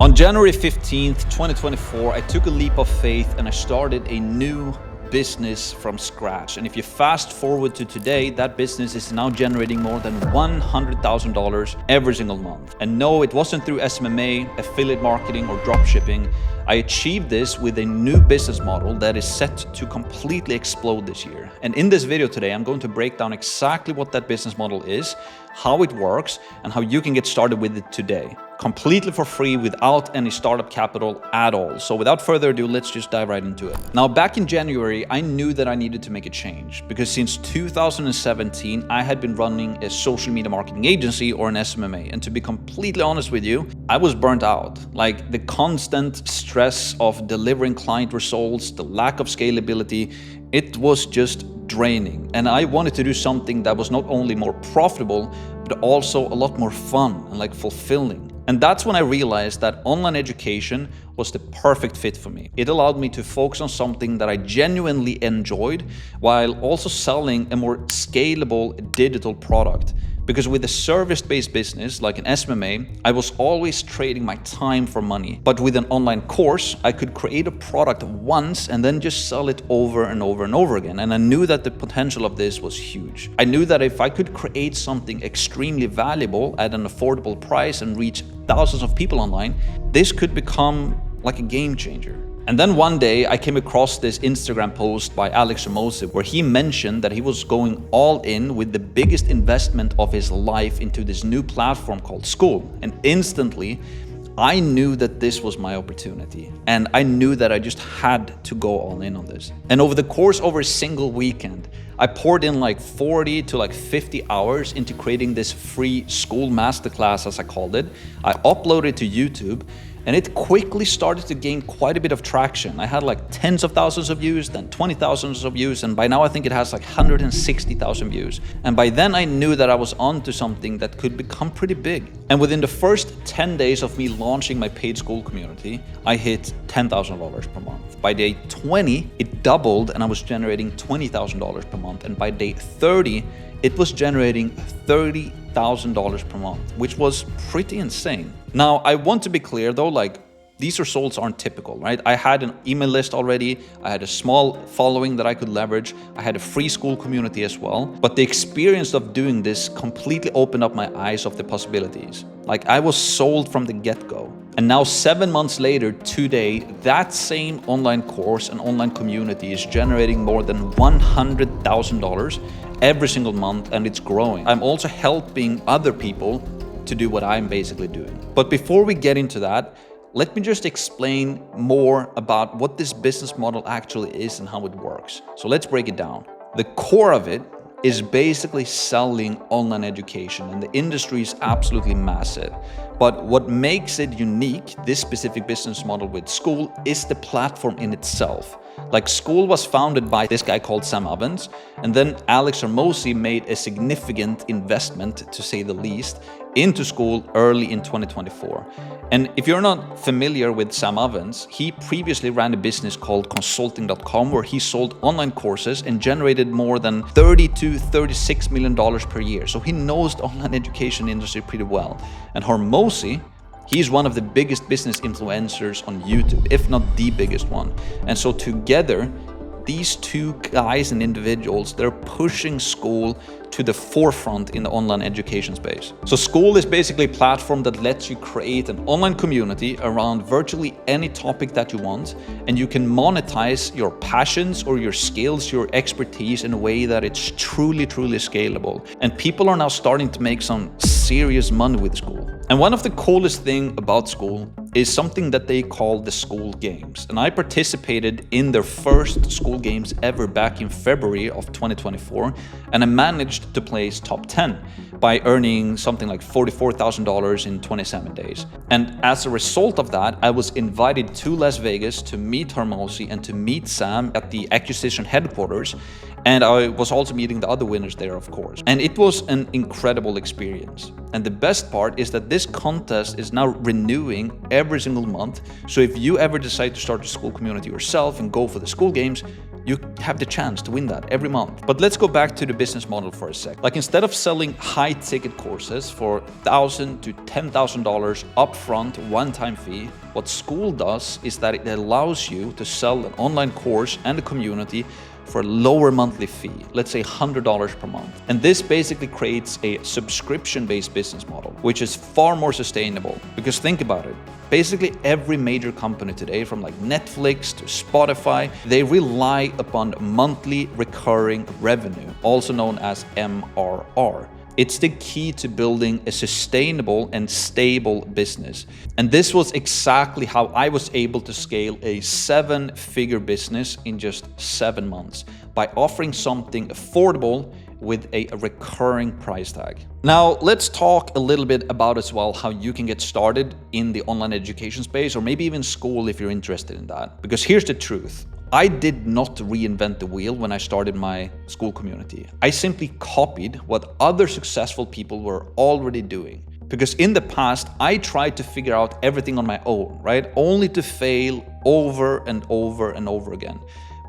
On January 15th, 2024, I took a leap of faith and I started a new business from scratch. And if you fast forward to today, that business is now generating more than $100,000 every single month. And no, it wasn't through SMMA, affiliate marketing, or drop shipping. I achieved this with a new business model that is set to completely explode this year. And in this video today, I'm going to break down exactly what that business model is, how it works, and how you can get started with it today, completely for free without any startup capital at all. So without further ado, let's just dive right into it. Now, back in January, I knew that I needed to make a change because since 2017, I had been running a social media marketing agency or an SMMA. And to be completely honest with you, I was burnt out. Like the constant stress of delivering client results, the lack of scalability, it was just draining. And I wanted to do something that was not only more profitable, but also a lot more fun and like fulfilling. And that's when I realized that online education was the perfect fit for me. It allowed me to focus on something that I genuinely enjoyed while also selling a more scalable digital product. Because with a service-based business like an SMMA, I was always trading my time for money. But with an online course, I could create a product once and then just sell it over and over and over again. And I knew that the potential of this was huge. I knew that if I could create something extremely valuable at an affordable price and reach thousands of people online, this could become like a game changer. And then one day I came across this Instagram post by Alex Hormozi where he mentioned that he was going all in with the biggest investment of his life into this new platform called Skool. And instantly, I knew that this was my opportunity. And I knew that I just had to go all in on this. And over the course of a single weekend, I poured in like 40 to like 50 hours into creating this free Skool masterclass, as I called it. I uploaded it to YouTube. And it quickly started to gain quite a bit of traction. I had like tens of thousands of views, then 20,000 of views, and by now I think it has like 160,000 views. And by then I knew that I was onto something that could become pretty big. And within the first 10 days of me launching my paid Skool community, I hit $10,000 per month. By day 20, it doubled and I was generating $20,000 per month. And by day 30, it was generating $30,000 per month, which was pretty insane. Now, I want to be clear though, like these results aren't typical, right? I had an email list already. I had a small following that I could leverage. I had a free Skool community as well. But the experience of doing this completely opened up my eyes of the possibilities. Like I was sold from the get-go. And now 7 months later, today, that same online course and online community is generating more than $100,000 every single month, and it's growing. I'm also helping other people to do what I'm basically doing. But before we get into that, let me just explain more about what this business model actually is and how it works. So let's break it down. The core of it is basically selling online education, and the industry is absolutely massive. But what makes it unique, this specific business model with Skool, is the platform in itself. Like Skool was founded by this guy called Sam Ovens, and then Alex Hormozi made a significant investment, to say the least, into Skool early in 2024. And if you're not familiar with Sam Ovens, he previously ran a business called consulting.com where he sold online courses and generated more than $30 to $36 million per year. So he knows the online education industry pretty well. And Hormozi, he's one of the biggest business influencers on YouTube, if not the biggest one. And so together, these two guys and individuals, they're pushing Skool to the forefront in the online education space. So Skool is basically a platform that lets you create an online community around virtually any topic that you want, and you can monetize your passions or your skills, your expertise in a way that it's truly scalable. And people are now starting to make some serious money with Skool. And one of the coolest things about Skool is something that they call the Skool Games. And I participated in their first Skool Games ever back in February of 2024, and I managed to place top 10 by earning something like $44,000 in 27 days. And as a result of that, I was invited to Las Vegas to meet Hormozi and to meet Sam at the acquisition headquarters. And I was also meeting the other winners there, of course. And it was an incredible experience. And the best part is that this contest is now renewing every single month. So if you ever decide to start a Skool community yourself and go for the Skool Games, you have the chance to win that every month. But let's go back to the business model for a sec. Like, instead of selling high ticket courses for $1,000 to $10,000 upfront one-time fee, what Skool does is that it allows you to sell an online course and a community for a lower monthly fee, let's say $100 per month. And this basically creates a subscription-based business model, which is far more sustainable. Because think about it, basically every major company today, from like Netflix to Spotify, they rely upon monthly recurring revenue, also known as MRR. It's the key to building a sustainable and stable business. And this was exactly how I was able to scale a 7-figure business in just 7 months, by offering something affordable with a recurring price tag. Now, let's talk a little bit about as well how you can get started in the online education space, or maybe even Skool if you're interested in that. Because here's the truth. I did not reinvent the wheel when I started my Skool community. I simply copied what other successful people were already doing. Because in the past, I tried to figure out everything on my own, right? Only to fail over and over and over again.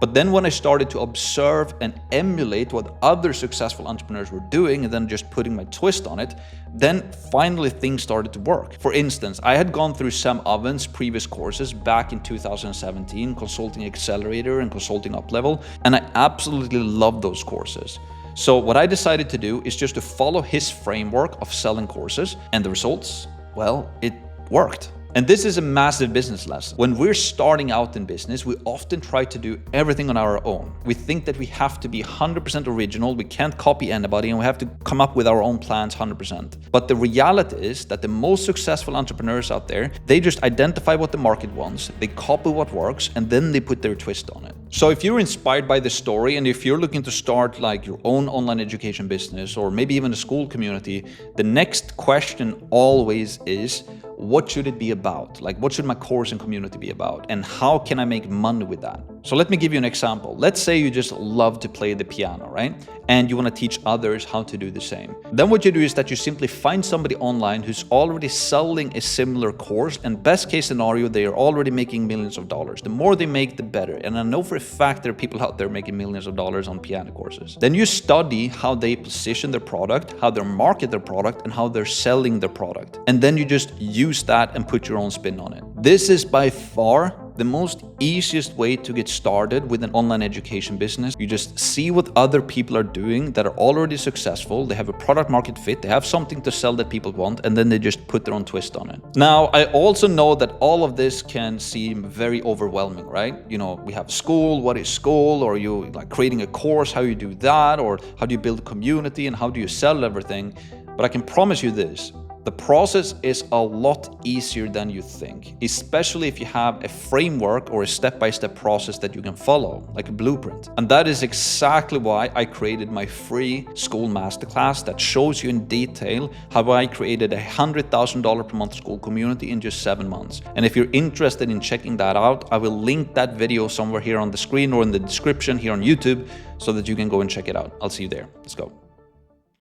But then when I started to observe and emulate what other successful entrepreneurs were doing and then just putting my twist on it, then finally things started to work. For instance, I had gone through Sam Oven's previous courses back in 2017, Consulting Accelerator and Consulting Uplevel, and I absolutely loved those courses. So what I decided to do is just to follow his framework of selling courses, and the results, well, it worked. And this is a massive business lesson. When we're starting out in business, we often try to do everything on our own. We think that we have to be 100% original, we can't copy anybody, and we have to come up with our own plans 100%. But the reality is that the most successful entrepreneurs out there, they just identify what the market wants, they copy what works, and then they put their twist on it. So if you're inspired by this story, and if you're looking to start like your own online education business, or maybe even a Skool community, the next question always is, what should it be about? Like, what should my course and community be about? And how can I make money with that? So let me give you an example. Let's say you just love to play the piano, right? And you want to teach others how to do the same. Then what you do is that you simply find somebody online who's already selling a similar course, and best case scenario, they are already making millions of dollars. The more they make, the better. And I know for a fact there are people out there making millions of dollars on piano courses. Then you study how they position their product, how they market their product, and how they're selling their product. And then you just use that and put your own spin on it. This is by far the most easiest way to get started with an online education business. You just see what other people are doing that are already successful. They have a product market fit, they have something to sell that people want, and then they just put their own twist on it. Now, I also know that all of this can seem very overwhelming, right? You know, we have Skool, what is Skool? Or you like creating a course, how you do that? Or how do you build a community and how do you sell everything? But I can promise you this. The process is a lot easier than you think, especially if you have a framework or a step-by-step process that you can follow, like a blueprint. And that is exactly why I created my free Skool masterclass that shows you in detail how I created a $100,000 per month Skool community in just 7 months. And if you're interested in checking that out, I will link that video somewhere here on the screen or in the description here on YouTube so that you can go and check it out. I'll see you there. Let's go.